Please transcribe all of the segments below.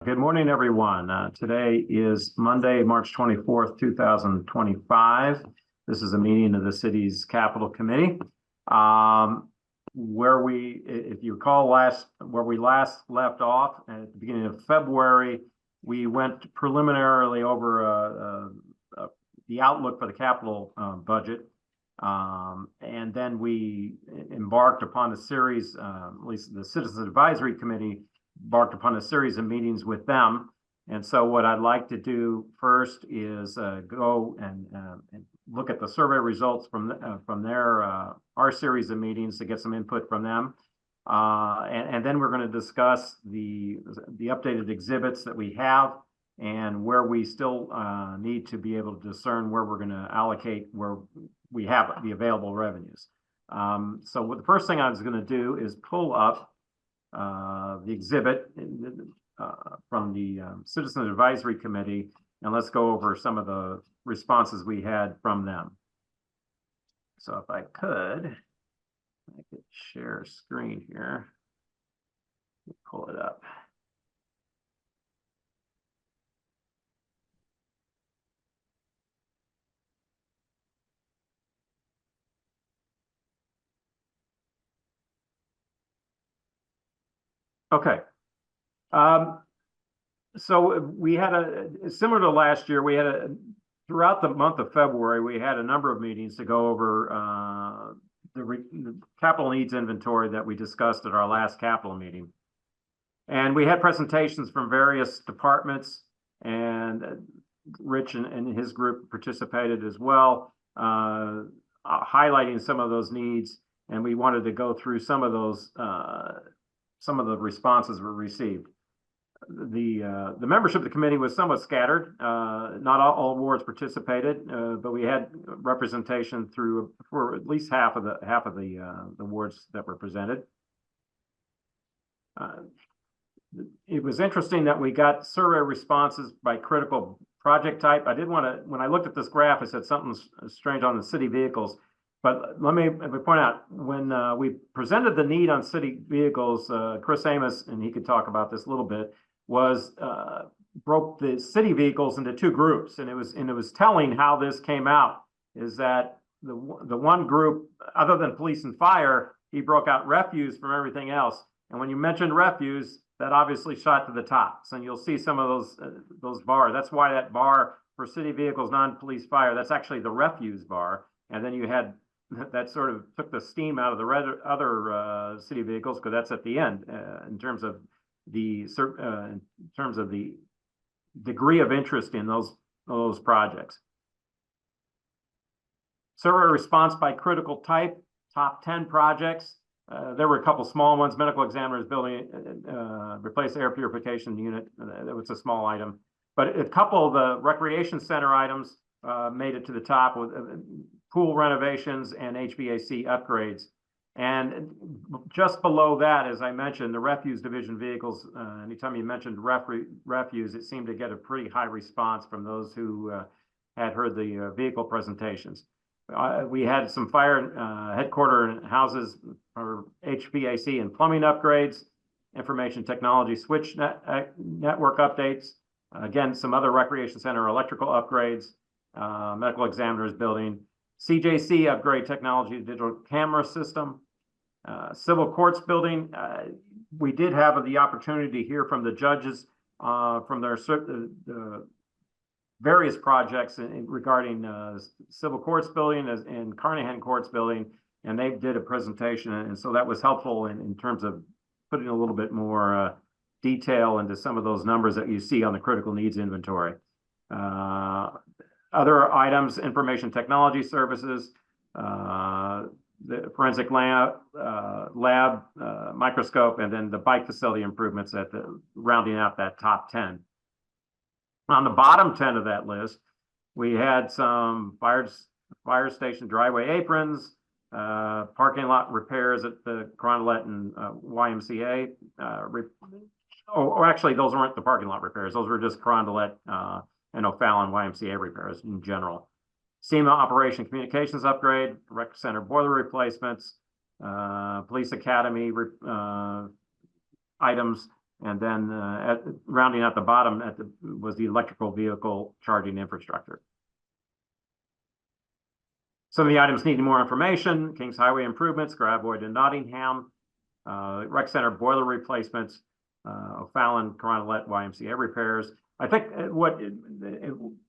Good morning, everyone. Today is Monday, March 24th, 2025. This is a meeting of the city's Capital Committee. If you recall where we last left off at the beginning of February, we went preliminarily over the outlook for the capital budget. And then we embarked upon a series, at least the Citizens Advisory Committee embarked upon a series of meetings with them. And so what I'd like to do first is go and look at the survey results from our series of meetings to get some input from them. And then we're going to discuss the updated exhibits that we have and where we still need to be able to discern where we're going to allocate where we have the available revenues. So what the first thing I was going to do is pull up the exhibit from the Citizens Advisory Committee, and let's go over some of the responses we had from them. So if I could share screen here, pull it up. Okay. So we had similar to last year, we had throughout the month of February, we had a number of meetings to go over the capital needs inventory that we discussed at our last capital meeting. And we had presentations from various departments, and Rich and his group participated as well, highlighting some of those needs. And we wanted to go through some of those some of the responses were received. The membership of the committee was somewhat scattered. Not all wards participated, but we had representation for at least half of the wards that were presented. It was interesting that we got survey responses by critical project type. I did want to, when I looked at this graph, I said something's strange on the city vehicles. But let me point out, when we presented the need on city vehicles, Chris Amos, and he could talk about this a little bit, broke the city vehicles into two groups, and it was telling how this came out. Is that the one group, other than police and fire, he broke out refuse from everything else. And when you mentioned refuse, that obviously shot to the top. So you'll see some of those bars. That's why that bar for city vehicles, non-police fire, that's actually the refuse bar. And then you had that sort of took the steam out of the other city vehicles, because that's at the end in terms of the degree of interest in those projects. Survey response by critical type, top 10 projects. There were a couple small ones. Medical examiner's building, replace air purification unit. That was a small item, but a couple of the recreation center items made it to the top, with pool renovations and HVAC upgrades. And just below that, as I mentioned, the refuse division vehicles, anytime you mentioned refuse, it seemed to get a pretty high response from those who had heard the vehicle presentations. We had some fire headquarter houses for HVAC and plumbing upgrades, information technology switch network updates, again, some other recreation center electrical upgrades, medical examiner's building, CJC upgrade technology digital camera system, civil courts building. We did have the opportunity to hear from the judges from their various projects regarding civil courts building and Carnahan courts building, and they did a presentation, and so that was helpful in terms of putting a little bit more detail into some of those numbers that you see on the critical needs inventory. Other items, information technology services, the forensic lab, microscope, and then the bike facility improvements rounding out that top 10. On the bottom 10 of that list, we had some fire station driveway aprons, parking lot repairs at the Carondelet and YMCA. Or actually, those weren't the parking lot repairs. Those were just Carondelet and O'Fallon YMCA repairs in general. SEMA operation communications upgrade, rec center boiler replacements, police academy items, And then rounding out the bottom was the electrical vehicle charging infrastructure. Some of the items needing more information: Kings Highway improvements, Gravois and Nottingham, rec center boiler replacements, O'Fallon, Carondelet, YMCA repairs. I think what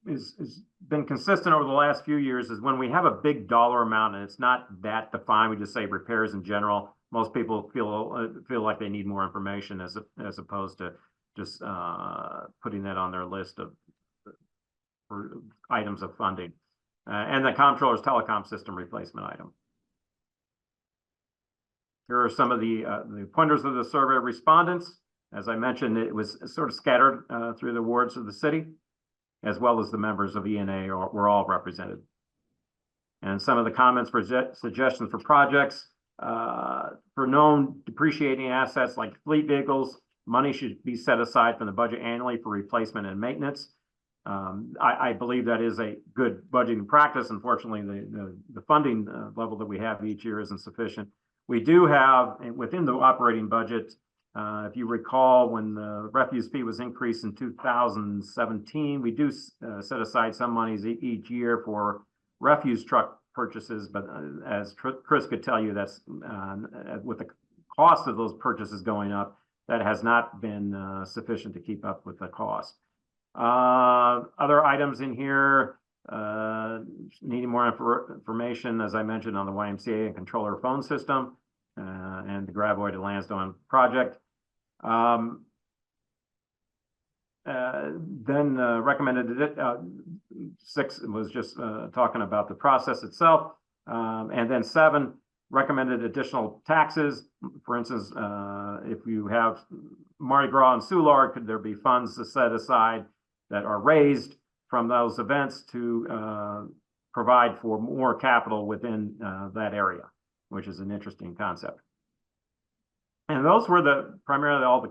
is been consistent over the last few years is when we have a big dollar amount and it's not that defined, we just say repairs in general. Most people feel like they need more information as opposed to just putting that on their list of items of funding. And the comptroller's telecom system replacement item. Here are some of the pointers of the survey respondents. As I mentioned, it was sort of scattered through the wards of the city, as well as the members of ENA were all represented. And some of the comments for suggestions for projects, for known depreciating assets like fleet vehicles, money should be set aside from the budget annually for replacement and maintenance. I believe that is a good budgeting practice. Unfortunately, the funding level that we have each year isn't sufficient. We do have within the operating budget, if you recall, when the refuse fee was increased in 2017, we do set aside some monies each year for refuse truck purchases. But as Chris could tell you, that's with the cost of those purchases going up, that has not been sufficient to keep up with the cost. Other items in here, needing more information, as I mentioned, on the YMCA and controller phone system, and the Gravois to Lansdowne project. Then recommended 6 was just talking about the process itself. And then 7 recommended additional taxes. For instance, if you have Mardi Gras and Soulard, could there be funds to set aside that are raised from those events to provide for more capital within that area, which is an interesting concept. And those were primarily all the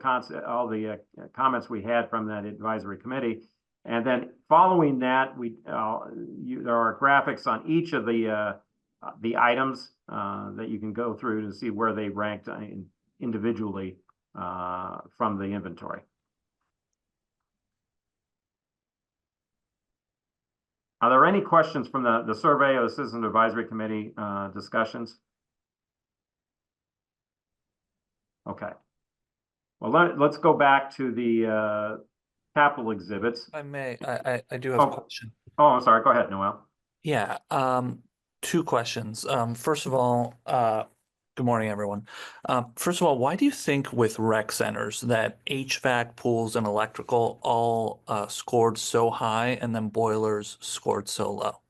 comments we had from that advisory committee. And then following that, there are graphics on each of the items that you can go through to see where they ranked individually from the inventory. Are there any questions from the survey or the Citizen Advisory Committee discussions? Okay. Well, let's go back to the capital exhibits. I may. I do have a question. Oh, I'm sorry. Go ahead, Noel. Yeah. 2 questions. First of all, good morning, everyone. First of all, why do you think with rec centers that HVAC, pools, and electrical all scored so high and then boilers scored so low?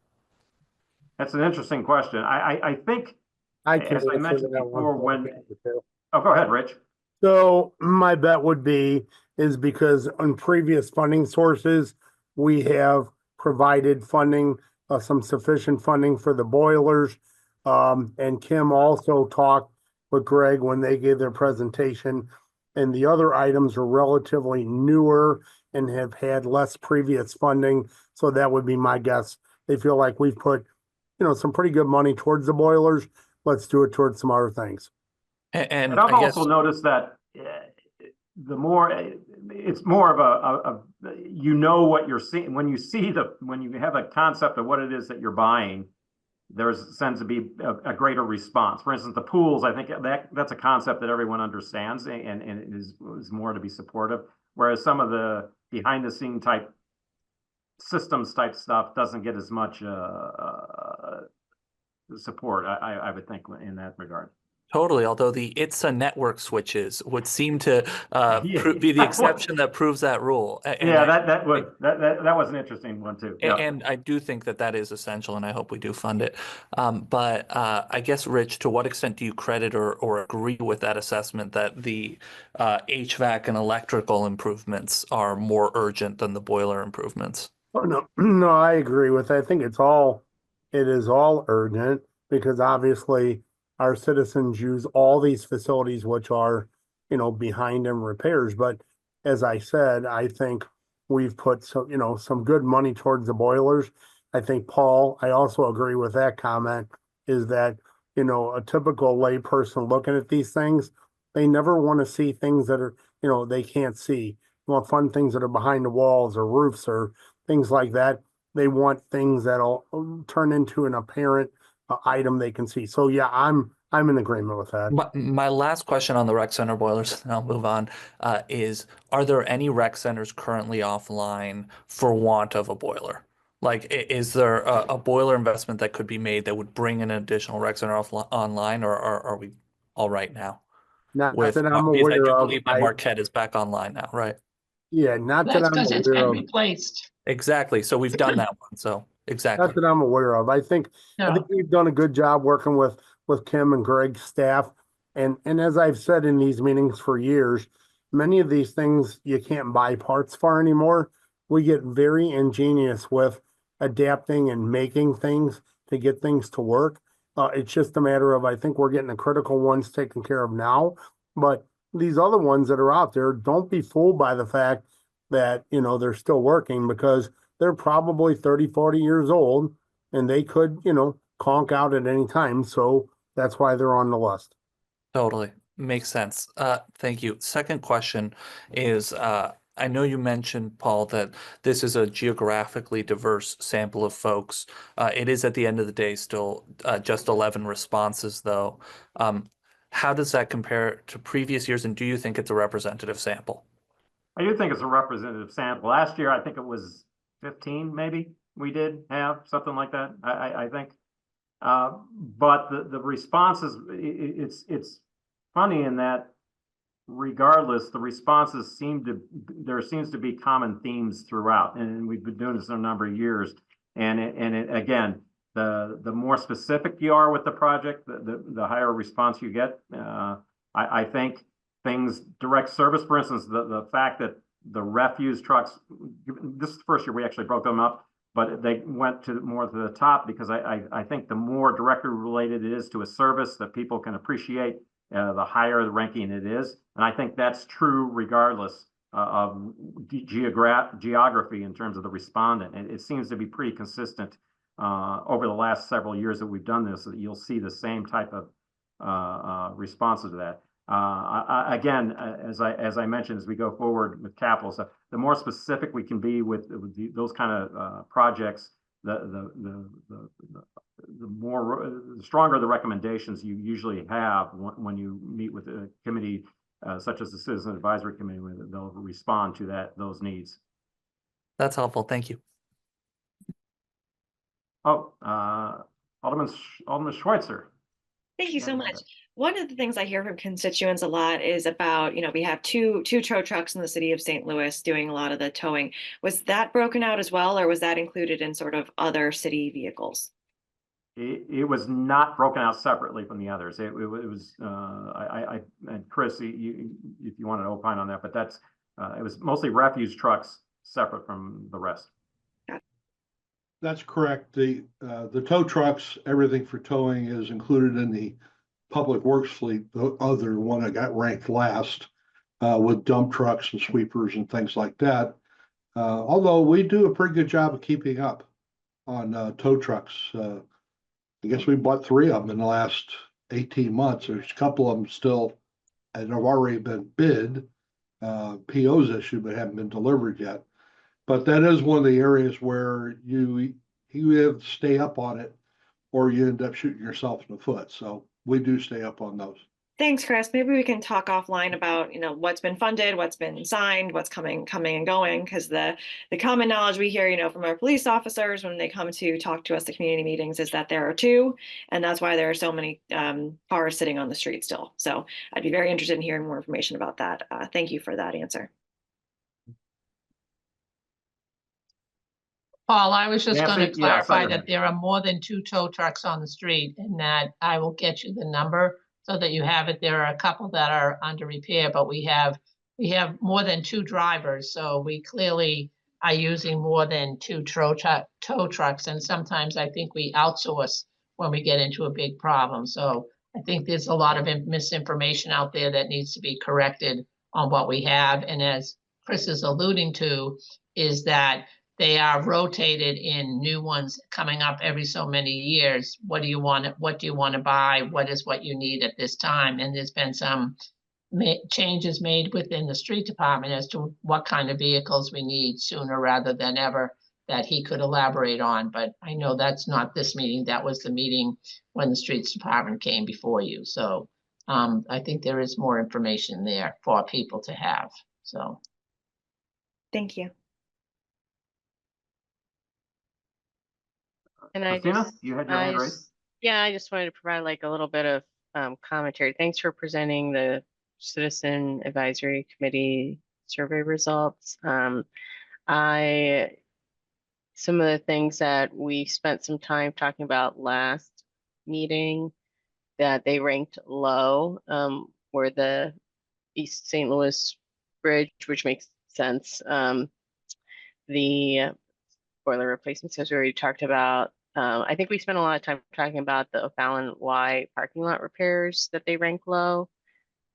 That's an interesting question. I think, as I mentioned before, oh, go ahead, Rich. So my bet would be is because on previous funding sources, we have provided funding, some sufficient funding for the boilers. And Kim also talked with Greg when they gave their presentation, and the other items are relatively newer and have had less previous funding. So that would be my guess. They feel like we've put, some pretty good money towards the boilers. Let's do it towards some other things. And I've also noticed that the more it's more of what you're seeing when you have a concept of what it is that you're buying, there tends to be a greater response. For instance, the pools, I think that's a concept that everyone understands and it is more to be supportive. Whereas some of the behind the scene type systems type stuff doesn't get as much support, I would think, in that regard. Totally. Although the ITSA network switches would seem to be the exception that proves that rule. And that was an interesting one too. Yeah. And I do think that is essential, and I hope we do fund it. But I guess, Rich, to what extent do you credit or agree with that assessment that the HVAC and electrical improvements are more urgent than the boiler improvements? Oh, no, I agree with that. I think it is all urgent because obviously our citizens use all these facilities, which are, behind in repairs. But as I said, I think we've put some good money towards the boilers. I think, Paul, I also agree with that comment is that, a typical lay person looking at these things, they never want to see things that are, they can't see. You want fun things that are behind the walls or roofs or things like that. They want things that'll turn into an apparent item they can see. So yeah, I'm in agreement with that. My last question on the rec center boilers, and I'll move on, is are there any rec centers currently offline for want of a boiler? Like, is there a boiler investment that could be made that would bring an additional rec center online, or are we all right now? Not With that I'm because I aware do of. believe that Marquette is back online now, right? Yeah, not that That's I'm because it's aware been of. replaced. Exactly. So we've done that one. So exactly. Not that I'm aware of. I think No, we've done a good job working with Kim and Greg's staff. And as I've said in these meetings for years, many of these things you can't buy parts for anymore. We get very ingenious with adapting and making things to get things to work. It's just a matter of, I think we're getting the critical ones taken care of now. But these other ones that are out there, don't be fooled by the fact that, they're still working, because they're probably 30, 40 years old and they could, conk out at any time. So that's why they're on the list. Totally. Makes sense. Thank you. Second question is, I know you mentioned, Paul, that this is a geographically diverse sample of folks. It is at the end of the day still just 11 responses, though. How does that compare to previous years, and do you think it's a representative sample? I do think it's a representative sample. Last year, I think it was 15, maybe we did have something like that. I think. But the responses, it's funny in that regardless, the responses there seems to be common themes throughout, and we've been doing this for a number of years. And again, the more specific you are with the project, the higher response you get. I think things, direct service, for instance, the fact that the refuse trucks, this is the first year we actually broke them up, but they went more to the top, because I think the more directly related it is to a service that people can appreciate, the higher the ranking it is. And I think that's true regardless of geography in terms of the respondent. And it seems to be pretty consistent over the last several years that we've done this, that you'll see the same type of responses to that. Again, as I mentioned, as we go forward with capital stuff, the more specific we can be with those kind of projects, the stronger the recommendations you usually have when you meet with a committee such as the Citizen Advisory Committee, where they'll respond to those needs. That's helpful. Thank you. Oh, Alderman Schweitzer. Thank you so much. One of the things I hear from constituents a lot is about, we have two tow trucks in the city of St. Louis doing a lot of the towing. Was that broken out as well, or was that included in sort of other city vehicles? It was not broken out separately from the others. It was, and Chris, if you want to opine on that, but it was mostly refuse trucks separate from the rest. That's correct. The tow trucks, everything for towing is included in the public works fleet, the other one that got ranked last, with dump trucks and sweepers and things like that. Although we do a pretty good job of keeping up on tow trucks. I guess we bought 3 of them in the last 18 months. There's a couple of them still that have already been bid, POs issued, but haven't been delivered yet. But that is one of the areas where you have to stay up on it, or you end up shooting yourself in the foot. So we do stay up on those. Thanks, Chris. Maybe we can talk offline about, what's been funded, what's been signed, what's coming and going, because the common knowledge we hear, from our police officers when they come to talk to us at community meetings is that there are 2, and that's why there are so many cars sitting on the street still. So I'd be very interested in hearing more information about that. Thank you for that answer. Paul, I was just Nancy? going to Yeah, clarify sorry. that there are more than 2 tow trucks on the street, and that I will get you the number so that you have it. There are a couple that are under repair, but we have more than 2 drivers, so we clearly are using more than 2 tow trucks, and sometimes I think we outsource when we get into a big problem. So I think there's a lot of misinformation out there that needs to be corrected on what we have. And as Chris is alluding to, is that they are rotated in new ones coming up every so many years. What do you want to buy? What is what you need at this time? And there's been some changes made within the street department as to what kind of vehicles we need sooner rather than ever that he could elaborate on, but I know that's not this meeting. That was the meeting when the streets department came before you. So I think there is more information there for people to have, so. Thank you. And I Christina, just, you had your hand raised? yeah, I just wanted to provide like a little bit of commentary. Thanks for presenting the Citizen Advisory Committee survey results. Some of the things that we spent some time talking about last meeting that they ranked low were the East St. Louis Bridge, which makes sense. The boiler replacements, as we already talked about. I think we spent a lot of time talking about the O'Fallon Y parking lot repairs that they rank low.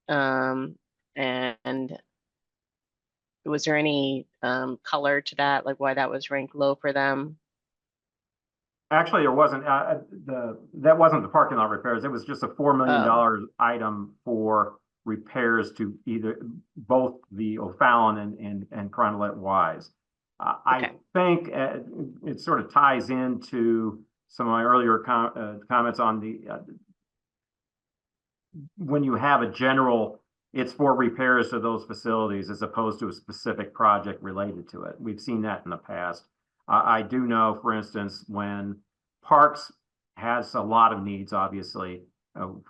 And was there any color to that, like why that was ranked low for them? Actually, there wasn't, that wasn't the parking lot repairs. It was just a $4 million item for repairs to either both the O'Fallon and Cronolette Ys. I think it sort of ties into some of my earlier comments on the, when you have a general, it's for repairs to those facilities as opposed to a specific project related to it. We've seen that in the past. I do know, for instance, when Parks has a lot of needs, obviously,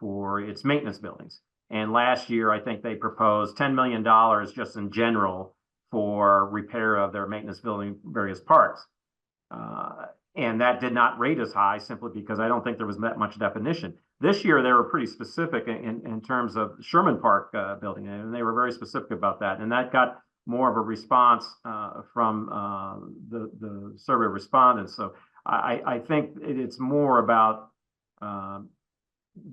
for its maintenance buildings. And last year, I think they proposed $10 million just in general for repair of their maintenance building, various parks. And that did not rate as high simply because I don't think there was that much definition. This year, they were pretty specific in terms of Sherman Park building, and they were very specific about that. And that got more of a response from the survey respondents. So I think it's more about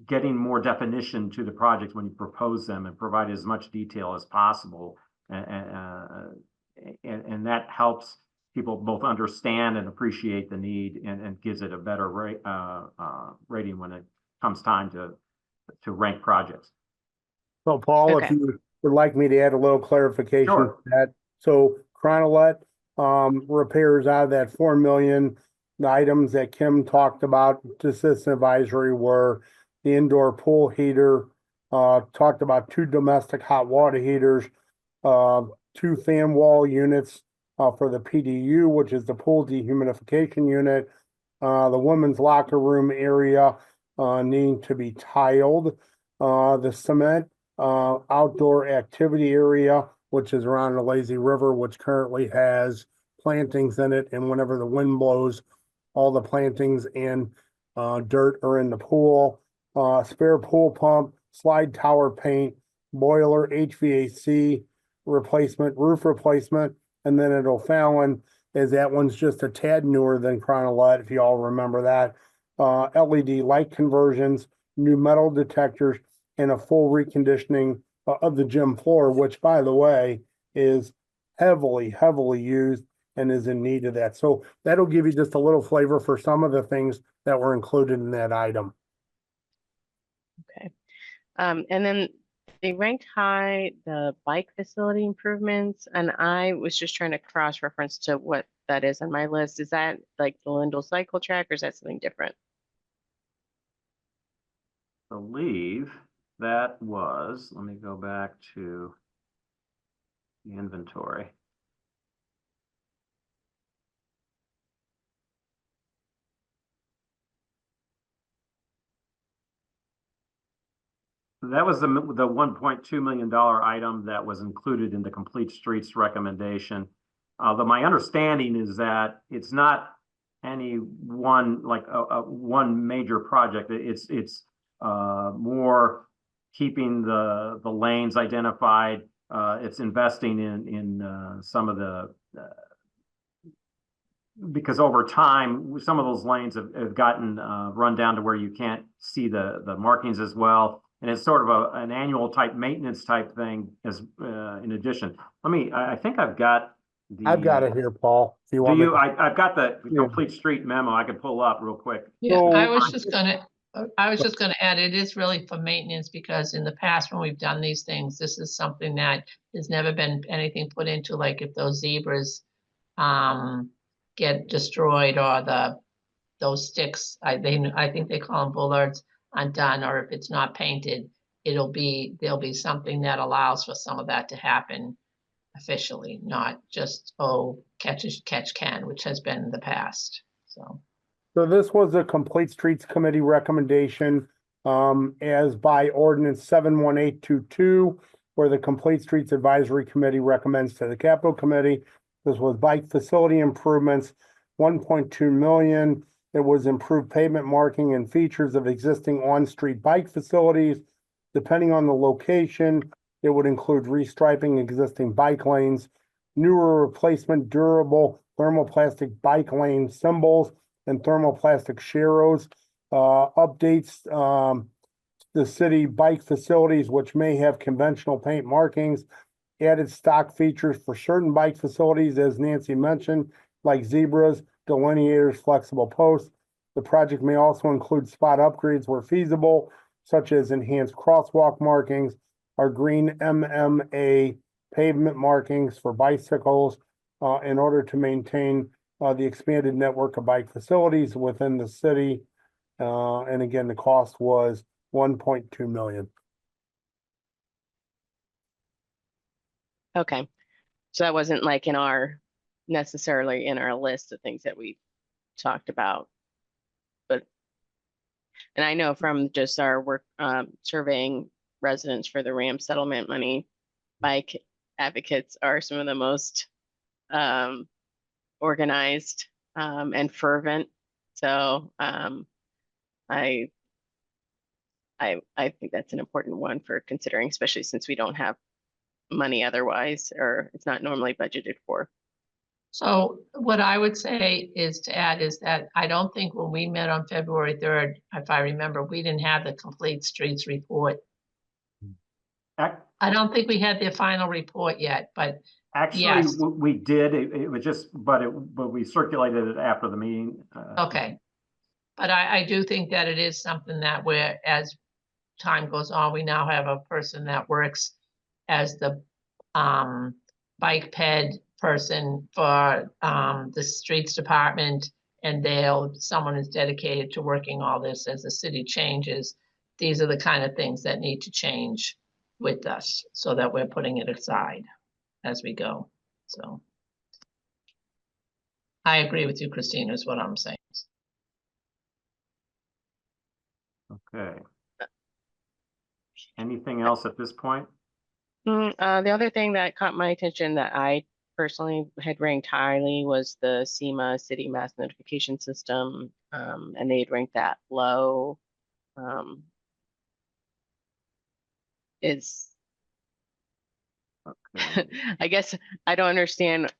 getting more definition to the projects when you propose them and provide as much detail as possible. And that helps people both understand and appreciate the need and gives it a better rating when it comes time to rank projects. So Paul, if Okay. you would like me to add a little clarification to Sure. that. So Cronolette repairs out of that 4 million, the items that Kim talked about to Citizen Advisory were the indoor pool heater, talked about 2 domestic hot water heaters, 2 fan wall units for the PDU, which is the pool dehumidification unit, the women's locker room area needing to be tiled, the cement outdoor activity area, which is around the lazy river, which currently has plantings in it, and whenever the wind blows, all the plantings and dirt are in the pool, spare pool pump, slide tower paint, boiler, HVAC replacement, roof replacement, and then at O'Fallon, is that one's just a tad newer than Cronolette, if you all remember that. LED light conversions, new metal detectors, and a full reconditioning of the gym floor, which, by the way, is heavily used and is in need of that. So that'll give you just a little flavor for some of the things that were included in that item. Okay. And then they ranked high the bike facility improvements, and I was just trying to cross-reference to what that is on my list. Is that like the Lindell cycle track, or is that something different? I believe that was, let me go back to the inventory. That was the $1.2 million item that was included in the Complete Streets recommendation. Although my understanding is that it's not any one, like one major project. It's more keeping the lanes identified. It's investing in some of the, because over time, some of those lanes have gotten run down to where you can't see the markings as well. And it's sort of an annual type maintenance type thing as in addition. I think I've got I've got it here, Paul. If you want me to- I've got the Complete Street memo I could pull up real quick. Yeah, So- I was just gonna, I was just gonna add, it is really for maintenance because in the past, when we've done these things, this is something that has never been anything put into, like if those zebras get destroyed or those sticks, I think they call them bullards, undone, or if it's not painted, there'll be something that allows for some of that to happen officially, not just, oh, catch can, which has been in the past, so. So this was a Complete Streets Committee recommendation, as by ordinance 71822, where the Complete Streets Advisory Committee recommends to the Capital Committee. This was bike facility improvements, 1.2 million. It was improved pavement marking and features of existing on-street bike facilities. Depending on the location, it would include restriping existing bike lanes, newer replacement durable thermoplastic bike lane symbols, and thermoplastic sharrows, updates, the city bike facilities, which may have conventional paint markings, added stock features for certain bike facilities, as Nancy mentioned, like zebras, delineators, flexible posts. The project may also include spot upgrades where feasible, such as enhanced crosswalk markings or green MMA pavement markings for bicycles, in order to maintain the expanded network of bike facilities within the city. And again, the cost was 1.2 million. Okay, so that wasn't like necessarily in our list of things that we talked about. But, and I know from just our work, surveying residents for the RAM settlement money, bike advocates are some of the most organized and fervent. So I think that's an important one for considering, especially since we don't have money otherwise, or it's not normally budgeted for. So what I would say is to add is that I don't think when we met on February 3rd, if I remember, we didn't have the complete streets report. Ac- I don't think we had the final report yet, but Actually, Yes. we did, it was just, but we circulated it after the meeting. okay. But I do think that it is something that where, as time goes on, we now have a person that works as the bike ped person for the streets department, and someone is dedicated to working all this as the city changes. These are the kind of things that need to change with us so that we're putting it aside as we go. So I agree with you, Christina, is what I'm saying. Okay. Anything else at this point? The other thing that caught my attention that I personally had ranked highly was the SEMA City Mass Notification System, and they had ranked that low. Is Okay. I guess I don't understand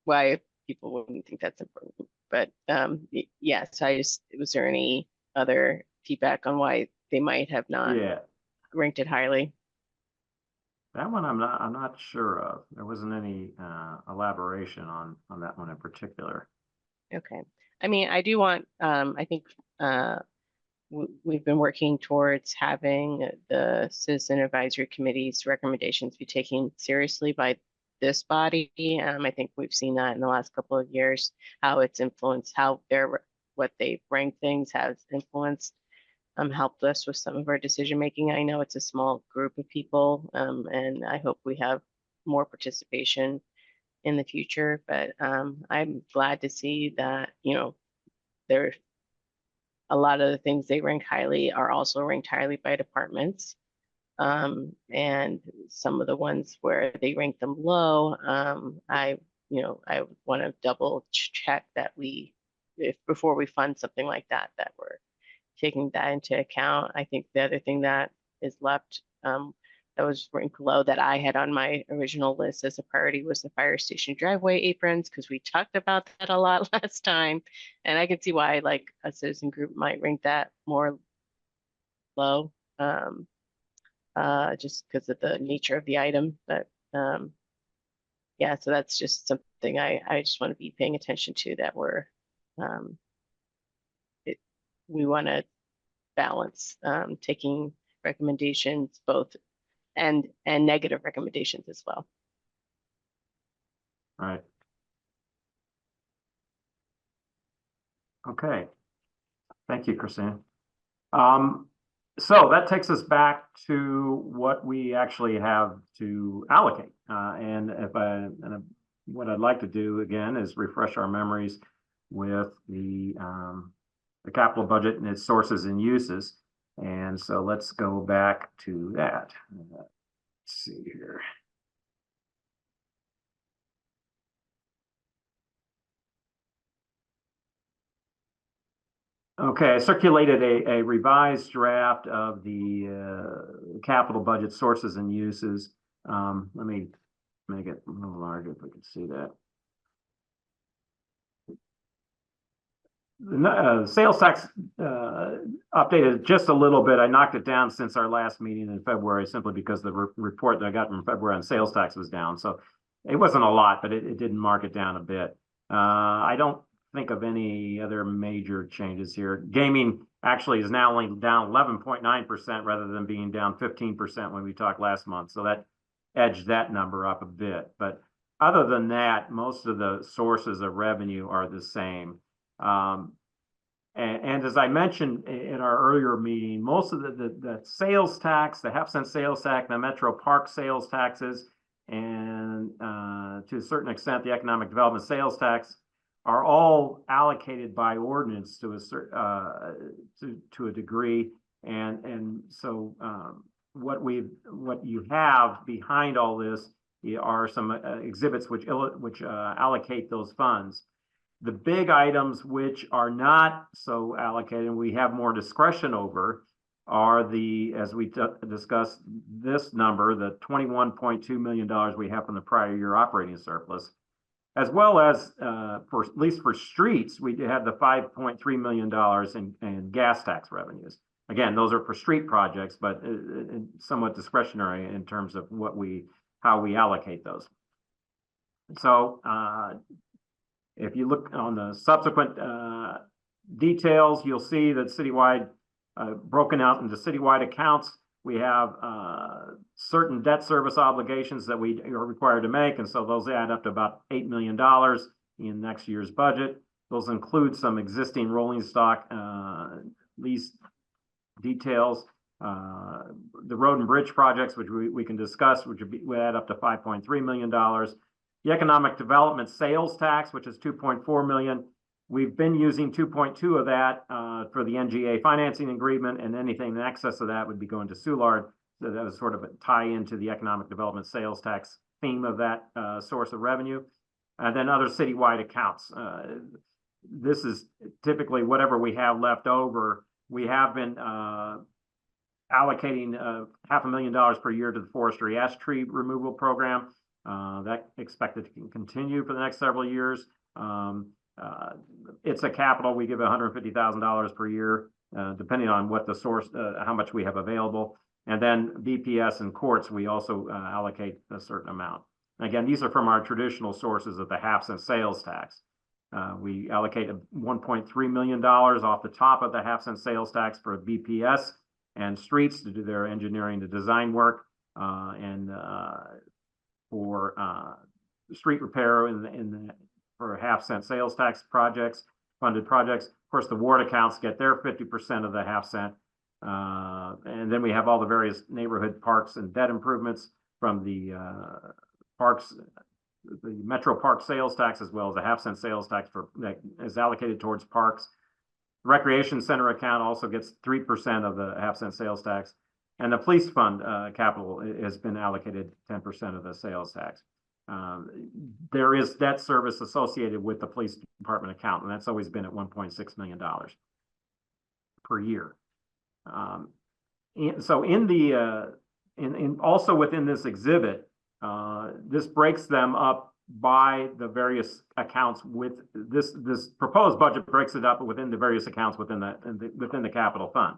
why people wouldn't think that's important, but yes, was there any other feedback on why they might have not Yeah, ranked it highly? that one I'm not sure of. There wasn't any elaboration on that one in particular. Okay. I mean, I do want, I think we've been working towards having the Citizen Advisory Committee's recommendations be taken seriously by this body. I think we've seen that in the last couple of years, how it's influenced, how what they rank things has influenced, helped us with some of our decision making. I know it's a small group of people, and I hope we have more participation in the future, but I'm glad to see that, there a lot of the things they rank highly are also ranked highly by departments. And some of the ones where they rank them low, I want to double check that before we fund something like that, that we're taking that into account. I think the other thing that is left, that was ranked low that I had on my original list as a priority was the fire station driveway aprons, because we talked about that a lot last time. And I can see why like a citizen group might rank that more low, just because of the nature of the item. But yeah, so that's just something I just want to be paying attention to, that we want to balance, taking recommendations both and negative recommendations as well. Right. Okay. Thank you, Christine. So that takes us back to what we actually have to allocate. What I'd like to do again is refresh our memories with the capital budget and its sources and uses. And so let's go back to that. Let's see here. Okay, I circulated a revised draft of the capital budget sources and uses. Let me make it a little larger if we can see that. The sales tax updated just a little bit. I knocked it down since our last meeting in February simply because the report that I got from February on sales tax was down. So it wasn't a lot, but it didn't mark it down a bit. I don't think of any other major changes here. Gaming actually is now only down 11.9% rather than being down 15% when we talked last month. So that edged that number up a bit. But other than that, most of the sources of revenue are the same. And as I mentioned in our earlier meeting, most of the sales tax, the half-cent sales tax, the Metro Park sales taxes, and to a certain extent, the economic development sales tax are all allocated by ordinance to a degree, and so what you have behind all this are some exhibits which allocate those funds. The big items which are not so allocated, and we have more discretion over, are as we discussed, this number, the $21.2 million we have from the prior year operating surplus. As well as, at least for streets, we have the $5.3 million in gas tax revenues. Again, those are for street projects, but somewhat discretionary in terms of how we allocate those. So if you look on the subsequent details, you'll see that citywide, broken out into citywide accounts, we have certain debt service obligations that we are required to make, and so those add up to about $8 million in next year's budget. Those include some existing rolling stock lease details, the road and bridge projects, which we can discuss, which would add up to $5.3 million. The economic development sales tax, which is $2.4 million. We've been using 2.2 of that for the NGA financing agreement, and anything in excess of that would be going to Soulard. So that was sort of a tie into the economic development sales tax theme of that source of revenue. And then other citywide accounts. This is typically whatever we have left over. We have been allocating $500,000 per year to the forestry ash tree removal program. That expected to continue for the next several years. It's a capital. We give $150,000 per year, depending on what the source, how much we have available. And then BPS and courts, we also allocate a certain amount. Again, these are from our traditional sources of the half-cent sales tax. We allocate $1.3 million off the top of the half-cent sales tax for BPS and streets to do their engineering to design work, and for street repair for half-cent sales tax projects, funded projects. Of course, the ward accounts get their 50% of the half-cent. And then we have all the various neighborhood parks and debt improvements from the parks, the Metro Park sales tax, as well as the half-cent sales tax that is allocated towards parks. The Recreation Center account also gets 3% of the half-cent sales tax. And the police fund capital has been allocated 10% of the sales tax. There is debt service associated with the police department account, and that's always been at $1.6 million per year. So also within this exhibit, this breaks them up by the various accounts. With this proposed budget breaks it up within the various accounts within the capital fund.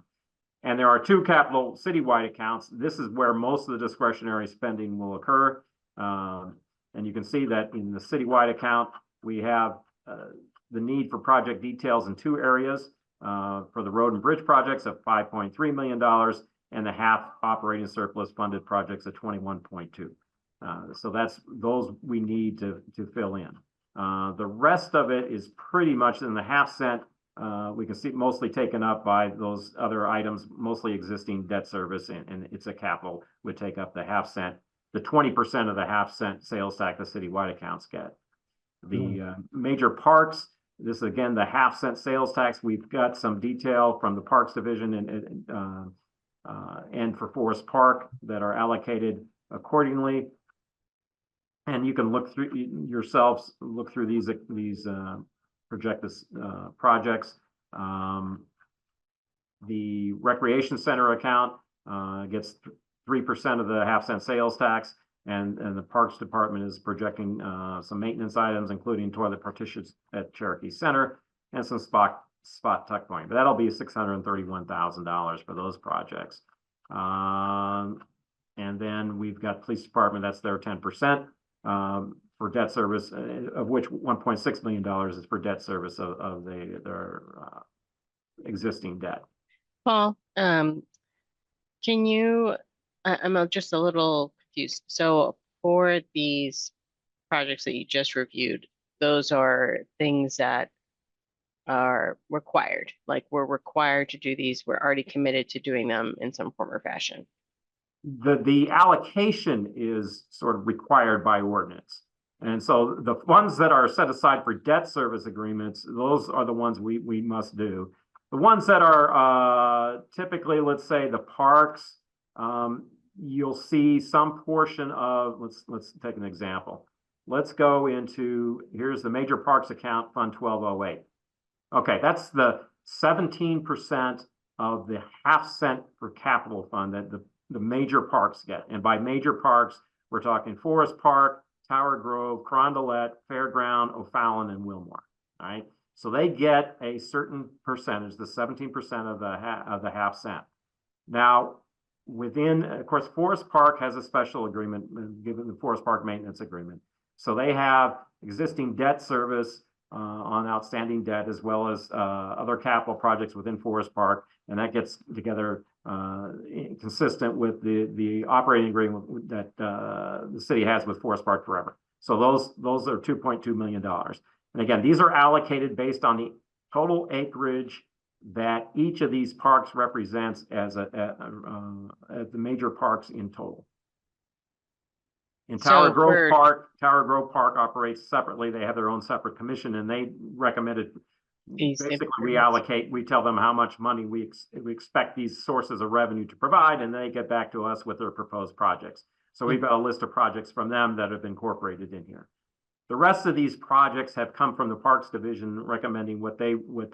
And there are two capital citywide accounts. This is where most of the discretionary spending will occur. And you can see that in the citywide account, we have the need for project details in two areas. for the road and bridge projects of $5.3 million, and the half operating surplus funded projects of 21.2. So that's those we need to fill in. The rest of it is pretty much in the half-cent. We can see mostly taken up by those other items, mostly existing debt service, and it's a capital would take up the half-cent. The 20% of the half-cent sales tax the citywide accounts get. The major parks, this is again the half-cent sales tax. We've got some detail from the Parks Division and for Forest Park that are allocated accordingly. And you can look through yourselves, look through these projected projects. The Recreation Center account gets 3% of the half-cent sales tax, and the Parks Department is projecting some maintenance items, including toilet partitions at Cherokee Center and some spot tuck point. But that'll be $631,000 for those projects. And then we've got Police Department, that's their 10%. For debt service, of which $1.6 million is for debt service of their existing debt. Paul, can you, I'm just a little confused. So for these projects that you just reviewed, those are things that are required, like we're required to do these, we're already committed to doing them in some form or fashion. The allocation is sort of required by ordinance. And so the funds that are set aside for debt service agreements, those are the ones we must do. The ones that are typically, let's say the parks, you'll see some portion of, let's take an example. Let's go into, here's the major parks account, Fund 1208. Okay, that's the 17% of the half-cent for capital fund that the major parks get. And by major parks, we're talking Forest Park, Tower Grove, Carondelet, Fairground, O'Fallon, and Wilmore. All right, so they get a certain percentage, the 17% of the half-cent. Now, within, of course, Forest Park has a special agreement given the Forest Park maintenance agreement. So they have existing debt service on outstanding debt, as well as other capital projects within Forest Park, and that gets together consistent with the operating agreement that the city has with Forest Park Forever. So those are $2.2 million. And again, these are allocated based on the total acreage that each of these parks represents as the major parks in total. In Tower Grove Park operates separately. They have their own separate commission, and they recommended basically we tell them how much money we expect these sources of revenue to provide, and they get back to us with their proposed projects. So we've got a list of projects from them that have been incorporated in here. The rest of these projects have come from the Parks Division recommending what they would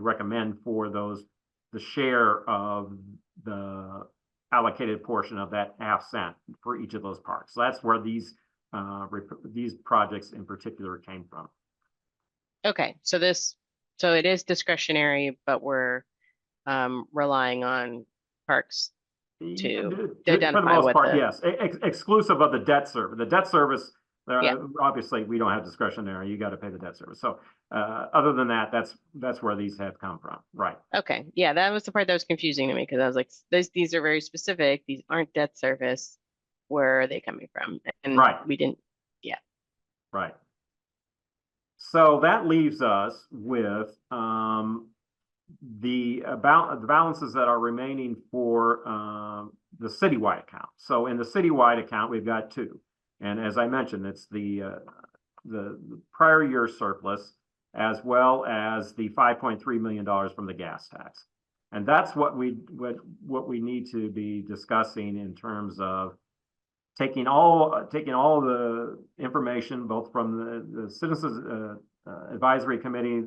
recommend for the share of the allocated portion of that half-cent for each of those parks. So that's where these projects in particular came from. Okay, so it is discretionary, but we're relying on parks to identify what the... Yes, exclusive of the debt service. The debt service, Yeah. Obviously, we don't have discretionary. You got to pay the debt service. So other than that, that's where these have come from. Right. Okay, yeah, that was the part that was confusing to me, because I was like, these are very specific. These aren't debt service. Where are they coming from? And right. We didn't. Right. So that leaves us with the balances that are remaining for the citywide account. So in the citywide account, we've got two. And as I mentioned, it's the prior year surplus, as well as the $5.3 million from the gas tax. And that's what we need to be discussing in terms of taking all the information, both from the Citizens Advisory Committee,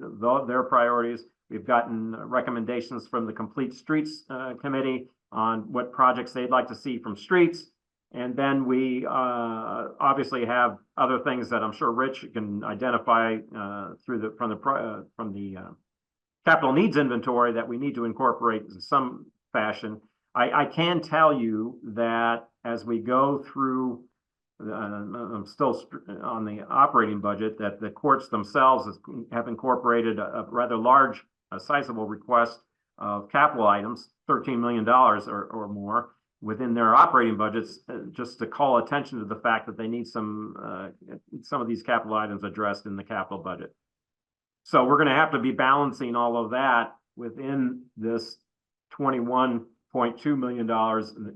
their priorities. We've gotten recommendations from the Complete Streets Committee on what projects they'd like to see from streets. And then we obviously have other things that I'm sure Rich can identify from the capital needs inventory that we need to incorporate in some fashion. I can tell you that as we go through, I'm still on the operating budget, that the courts themselves have incorporated a rather large a sizable request of capital items, $13 million or more within their operating budgets, just to call attention to the fact that they need some of these capital items addressed in the capital budget. So we're going to have to be balancing all of that within this $21.2 million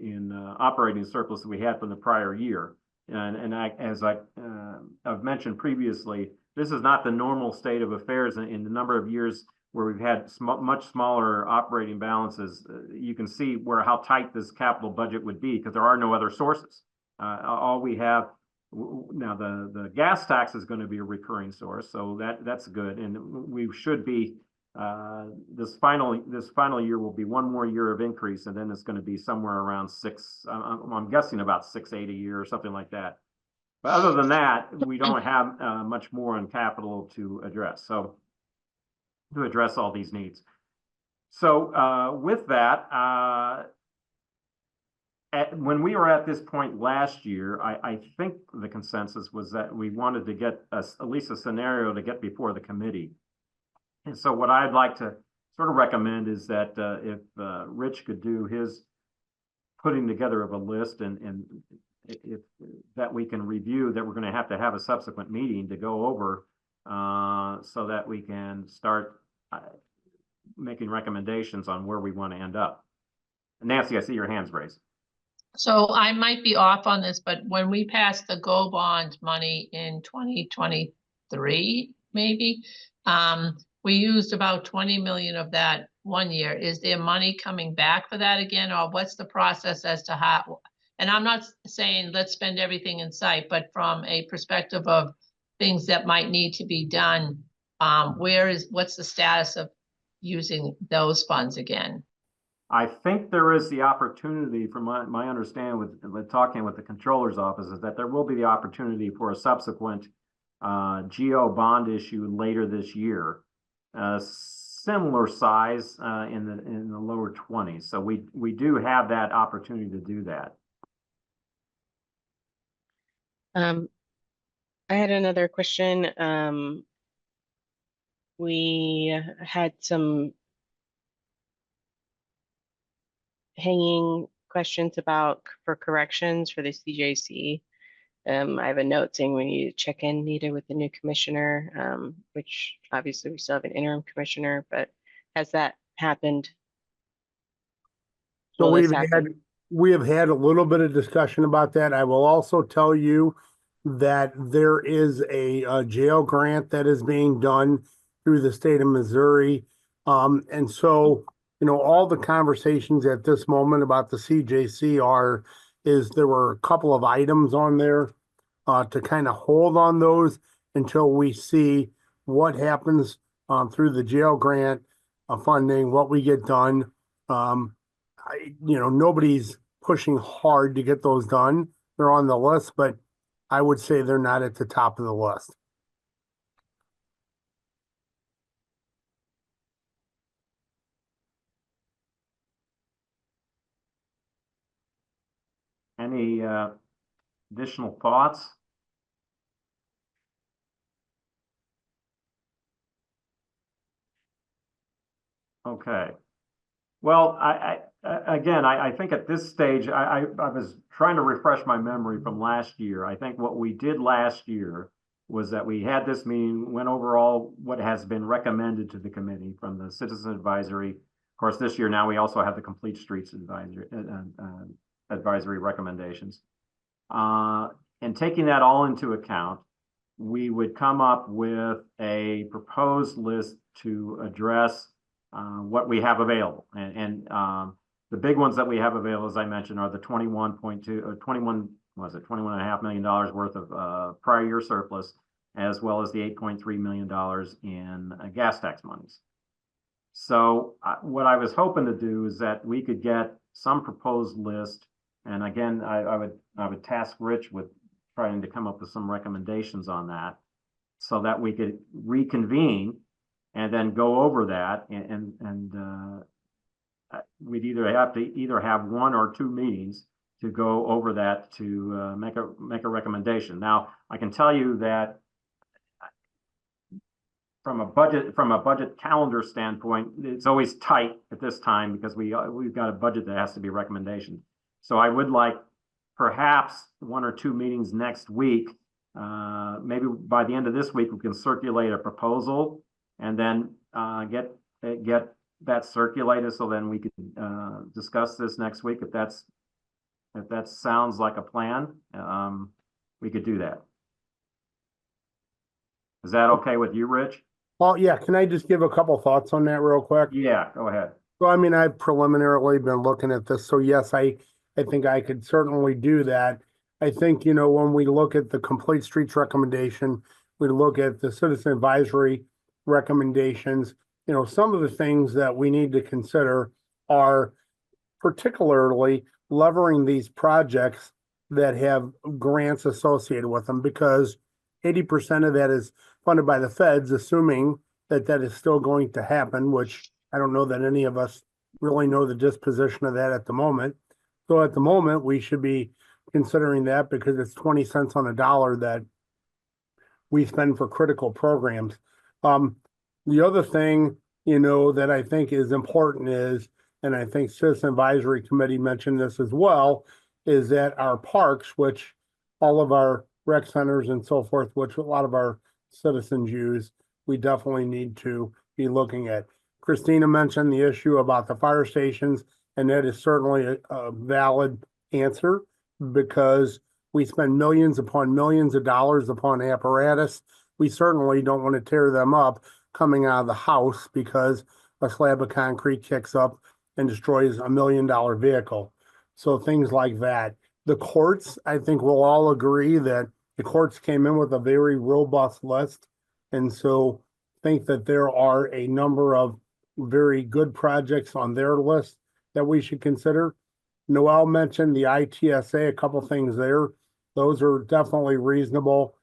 in operating surplus that we had from the prior year. And as I've mentioned previously, this is not the normal state of affairs in the number of years where we've had much smaller operating balances. You can see how tight this capital budget would be because there are no other sources. All we have now, the gas tax is going to be a recurring source, so that's good, and we should be this final year will be one more year of increase, and then it's going to be somewhere around I'm guessing about 6-8 a year or something like that. But other than that, we don't have much more on capital to address. So to address all these needs. So with that, when we were at this point last year, I think the consensus was that we wanted to get at least a scenario to get before the committee. And so what I'd like to sort of recommend is that if Rich could do his putting together of a list and if that we can review, that we're going to have a subsequent meeting to go over so that we can start making recommendations on where we want to end up. Nancy, I see your hands raised. So I might be off on this, but when we passed the GO bond money in 2023, maybe, we used about 20 million of that one year. Is there money coming back for that again, or what's the process as to how? And I'm not saying let's spend everything in sight, but from a perspective of things that might need to be done, what's the status of using those funds again? I think there is the opportunity, from my understanding with talking with the controller's office, is that there will be the opportunity for a subsequent GO bond issue later this year, similar size in the lower 20s. So we do have that opportunity to do that. I had another question. We had some hanging questions for corrections for the CJC. I have a note saying we need to check in needed with the new commissioner, which obviously we still have an interim commissioner, but has that happened? So Will this happen? we have had a little bit of discussion about that. I will also tell you that there is a jail grant that is being done through the state of Missouri. And so, you know, all the conversations at this moment about the CJC there were a couple of items on there to kind of hold on those until we see what happens through the jail grant funding, what we get done. Nobody's pushing hard to get those done. They're on the list, but I would say they're not at the top of the list. Any additional thoughts? Okay. Well, I think at this stage, I was trying to refresh my memory from last year. I think what we did last year was that we had this meeting, went over all what has been recommended to the committee from the Citizen Advisory. Of course, this year now we also have the Complete Streets Advisory recommendations. And taking that all into account, we would come up with a proposed list to address what we have available. And the big ones that we have available, as I mentioned, are the $21.5 million worth of prior year surplus, as well as the $8.3 million in gas tax monies. So what I was hoping to do is that we could get some proposed list. And again, I would task Rich with trying to come up with some recommendations on that so that we could reconvene and then go over that and we'd either have one or two meetings to go over that to make a recommendation. Now, I can tell you that from a budget calendar standpoint, it's always tight at this time because we've got a budget that has to be a recommendation. So I would like perhaps 1 or 2 meetings next week. Maybe by the end of this week, we can circulate a proposal and then get that circulated, so then we can discuss this next week. If that sounds like a plan, we could do that. Is that okay with you, Rich? Well, yeah, can I just give a couple thoughts on that real quick? Yeah, go ahead. So, I mean, I've preliminarily been looking at this, so yes, I think I could certainly do that. I think, you know, when we look at the complete streets recommendation, we look at the citizen advisory recommendations, you know, some of the things that we need to consider are particularly levering these projects that have grants associated with them, because 80% of that is funded by the feds, assuming that that is still going to happen, which I don't know that any of us really know the disposition of that at the moment. So at the moment, we should be considering that because it's 20 cents on a dollar that we spend for critical programs. The other thing, you know, that I think is important is, and I think Citizen Advisory Committee mentioned this as well, is that our parks, which all of our rec centers and so forth, which a lot of our citizens use, we definitely need to be looking at. Christina mentioned the issue about the fire stations, and that is certainly a valid answer because we spend millions upon millions of dollars upon apparatus. We certainly don't want to tear them up coming out of the house because a slab of concrete kicks up and destroys $1 million vehicle. So things like that. The courts, I think we'll all agree that the courts came in with a very robust list. And so think that there are a number of very good projects on their list that we should consider. Noel mentioned the ITSA, a couple things there. Those are definitely reasonable.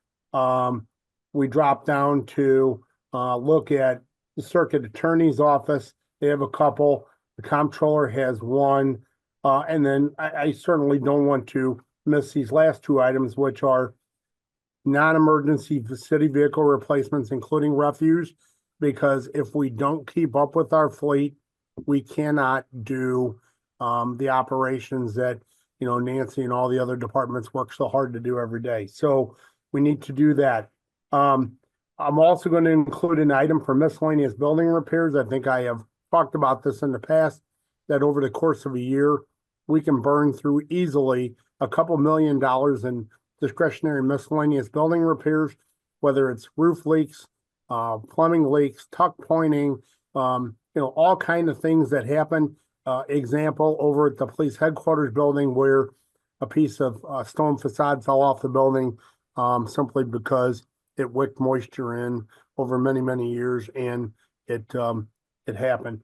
We dropped down to look at the circuit attorney's office. They have a couple. The comptroller has one. And then I certainly don't want to miss these last 2 items, which are non-emergency city vehicle replacements, including refuse, because if we don't keep up with our fleet, we cannot do the operations that, you know, Nancy and all the other departments work so hard to do every day. So we need to do that. I'm also going to include an item for miscellaneous building repairs. I think I have talked about this in the past, that over the course of a year, we can burn through easily a couple $1 million in discretionary miscellaneous building repairs, whether it's roof leaks, plumbing leaks, tuck pointing, you know, all kinds of things that happen. Example, over at the police headquarters building where a piece of stone facade fell off the building simply because it wicked moisture in over many, many years, and it happened.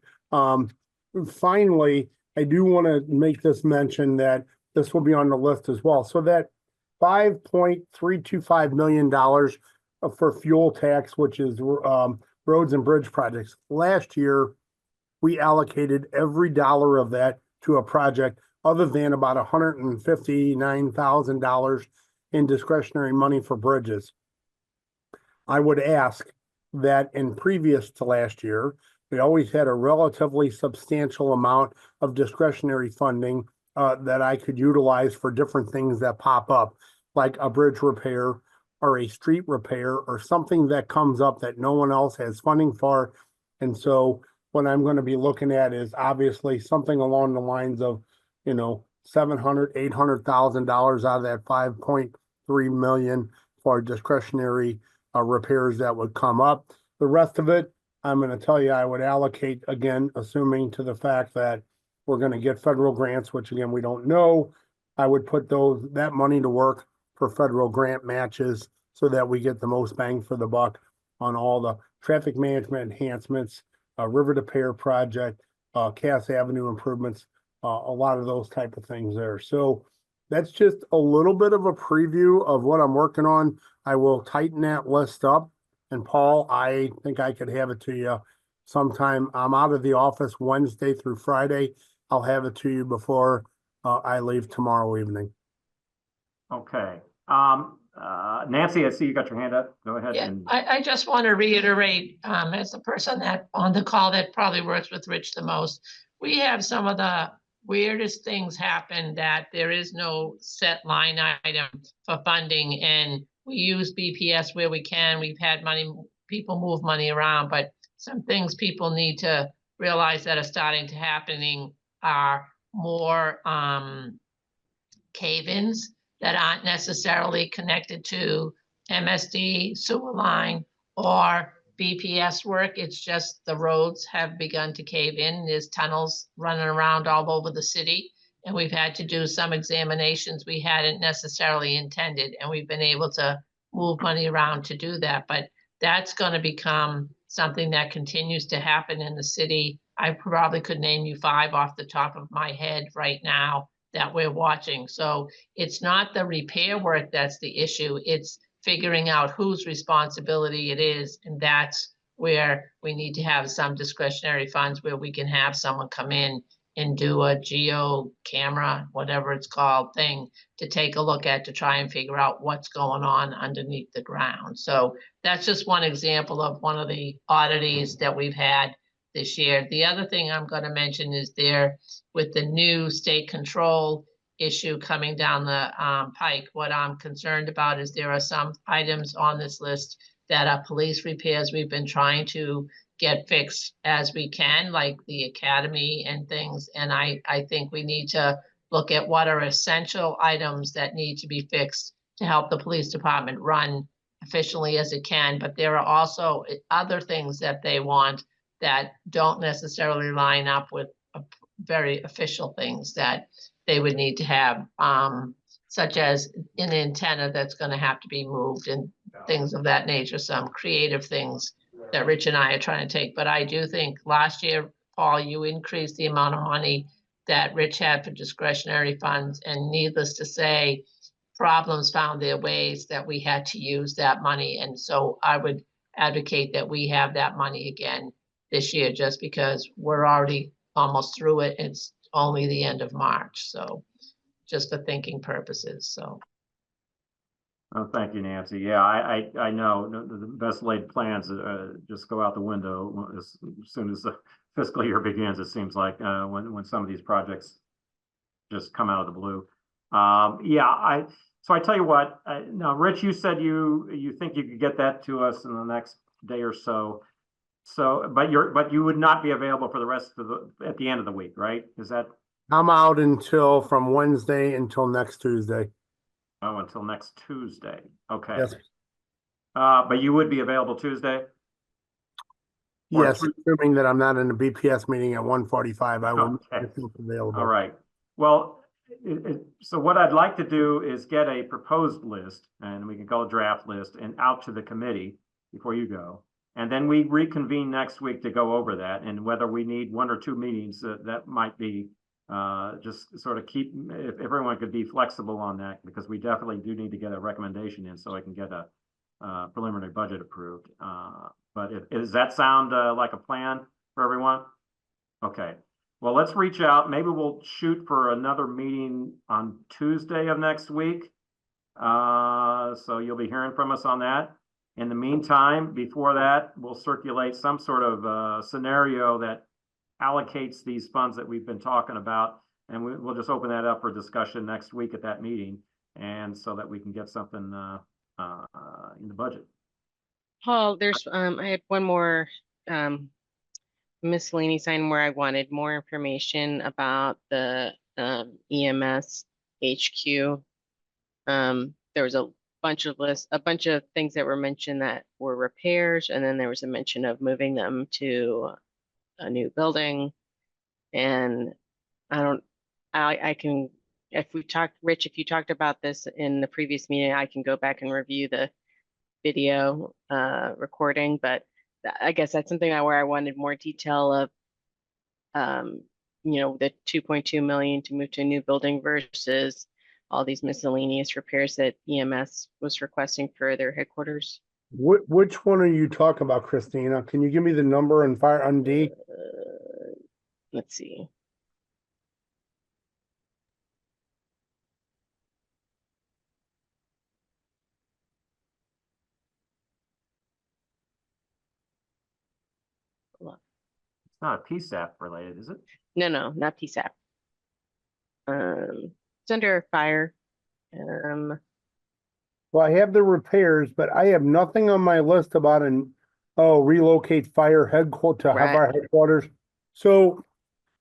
Finally, I do want to make this mention that this will be on the list as well. So that $5.325 million for fuel tax, which is roads and bridge projects. Last year, we allocated every dollar of that to a project other than about $159,000 in discretionary money for bridges. I would ask that in previous to last year, we always had a relatively substantial amount of discretionary funding that I could utilize for different things that pop up, like a bridge repair or a street repair or something that comes up that no one else has funding for. And so what I'm going to be looking at is obviously something along the lines of, you know, $700,000, $800,000 out of that 5.3 million for discretionary repairs that would come up. The rest of it, I'm going to tell you, I would allocate, again, assuming to the fact that we're going to get federal grants, which again, we don't know. I would put that money to work for federal grant matches so that we get the most bang for the buck on all the traffic management enhancements, River to Pear project, Cass Avenue improvements, a lot of those type of things there. So that's just a little bit of a preview of what I'm working on. I will tighten that list up. And Paul, I think I could have it to you sometime. I'm out of the office Wednesday through Friday. I'll have it to you before I leave tomorrow evening. Okay. Nancy, I see you got your hand up. Go ahead. Yeah, And I just want to reiterate, as the person that on the call that probably works with Rich the most, we have some of the weirdest things happen that there is no set line item for funding, and we use BPS where we can. We've had money, people move money around, but some things people need to realize that are starting to happening are more cave-ins that aren't necessarily connected to MSD, sewer line, or BPS work. It's just the roads have begun to cave in. There's tunnels running around all over the city. And we've had to do some examinations we hadn't necessarily intended, and we've been able to move money around to do that. But that's gonna become something that continues to happen in the city. I probably could name you 5 off the top of my head right now that we're watching. So it's not the repair work that's the issue. It's figuring out whose responsibility it is. And that's where we need to have some discretionary funds where we can have someone come in and do a geo camera, whatever it's called, thing to take a look at to try and figure out what's going on underneath the ground. So that's just one example of one of the oddities that we've had this year. The other thing I'm going to mention is there with the new state control issue coming down the pike, what I'm concerned about is there are some items on this list that are police repairs we've been trying to get fixed as we can, like the academy and things. And I think we need to look at what are essential items that need to be fixed to help the police department run efficiently as it can. But there are also other things that they want that don't necessarily line up with very official things that they would need to have, such as an antenna that's going to have to be moved and things of that nature, some creative things that Rich and I are trying to take. But I do think last year, Paul, you increased the amount of money that Rich had for discretionary funds, and needless to say, problems found their ways that we had to use that money. And so I would advocate that we have that money again this year, just because we're already almost through it. It's only the end of March, so just for thinking purposes, so. oh, thank you, Nancy. Yeah, I know the best laid plans just go out the window as soon as the fiscal year begins. It seems like when some of these projects just come out of the blue. Yeah, so I tell you what. Now, Rich, you said you think you could get that to us in the next day or so. So, but you would not be available for the rest of at the end of the week, right? Is that? I'm out from Wednesday until next Tuesday. Oh, until next Tuesday. Okay. Yes. But you would be available Tuesday? Or Yes, assuming that I'm not in a BPS meeting at 1:45, I will Okay. be available. All right. Well, so what I'd like to do is get a proposed list, and we can call a draft list, and out to the committee before you go. And then we reconvene next week to go over that, and whether we need 1 or 2 meetings, that might be just sort of keep, if everyone could be flexible on that, because we definitely do need to get a recommendation in so I can get a preliminary budget approved. But does that sound like a plan for everyone? Okay. Well, let's reach out. Maybe we'll shoot for another meeting on Tuesday of next week. So you'll be hearing from us on that. In the meantime, before that, we'll circulate some sort of scenario that allocates these funds that we've been talking about, and we'll just open that up for discussion next week at that meeting, and so that we can get something in the budget. Paul, there's I had one more miscellaneous item where I wanted more information about the EMS HQ. There was a bunch of things that were mentioned that were repairs, and then there was a mention of moving them to a new building. And I can, Rich, if you talked about this in the previous meeting, I can go back and review the video recording, but I guess that's something where I wanted more detail of, the 2.2 million to move to a new building versus all these miscellaneous repairs that EMS was requesting for their headquarters. Which one are you talking about, Christina? Can you give me the number and fire on D? Let's see. not a PSAP related, is it? No, not PSAP. It's under fire. Well, I have the repairs, but I have nothing on my list about relocate fire headquarters to have our headquarters. So,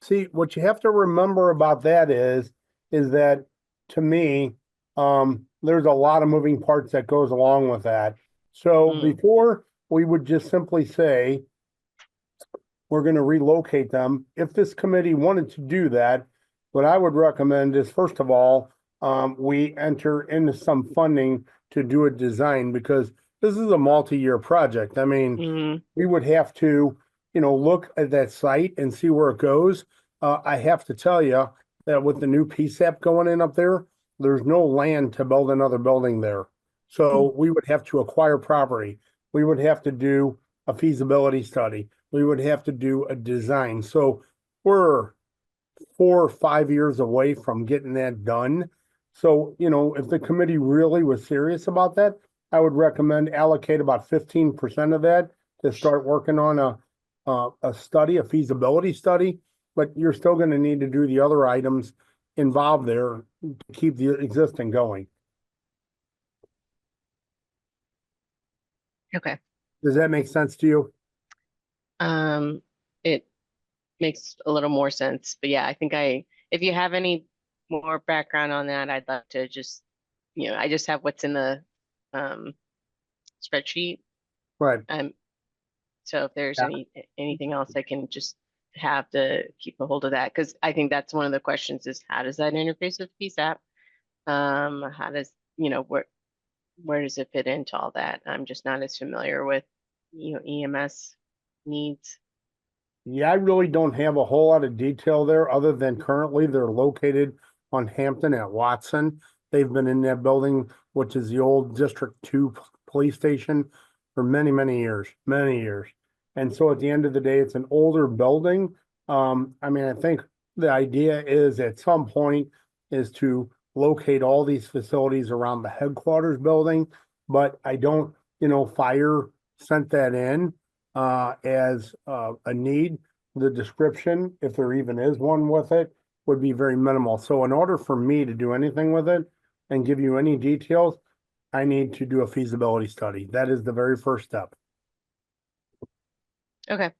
see, what you have to remember about that is that to me, there's a lot of moving parts that goes along with that. So before we would just simply say, we're going to relocate them. If this committee wanted to do that, what I would recommend is, first of all, we enter into some funding to do a design, because this is a multi-year project. I mean, we would have to, look at that site and see where it goes. I have to tell you that with the new PSAP going in up there, there's no land to build another building there. So we would have to acquire property. We would have to do a feasibility study. We would have to do a design. So we're 4 or 5 years away from getting that done. So, if the committee really was serious about that, I would recommend allocate about 15% of that to start working on a study, a feasibility study. But you're still going to need to do the other items involved there to keep the existing going. Okay. Does that make sense to you? It makes a little more sense, but yeah, I think if you have any more background on that, I'd love to just, I just have what's in the spreadsheet. Right. So if there's Yeah. anything else, I can just have to keep a hold of that, because I think that's one of the questions is, how does that interface with PSAP? How does, where does it fit into all that? I'm just not as familiar with, EMS needs. Yeah, I really don't have a whole lot of detail there, other than currently they're located on Hampton at Watson. They've been in that building, which is the old District 2 police station, for many, many years, many years. And so at the end of the day, it's an older building. I think the idea is at some point is to locate all these facilities around the headquarters building, but I don't, fire sent that in as a need. The description, if there even is one with it, would be very minimal. So in order for me to do anything with it and give you any details, I need to do a feasibility study. That is the very first step. Okay.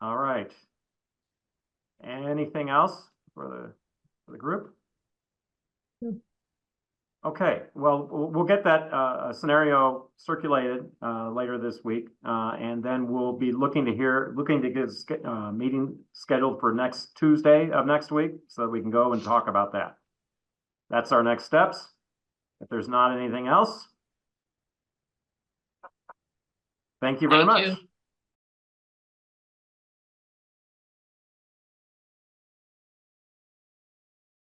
All right. Anything else for the group? Okay, well, we'll get that scenario circulated later this week, and then we'll be looking to get a meeting scheduled for next Tuesday of next week, so that we can go and talk about that. That's our next steps. If there's not anything else, thank you very Thank much. you.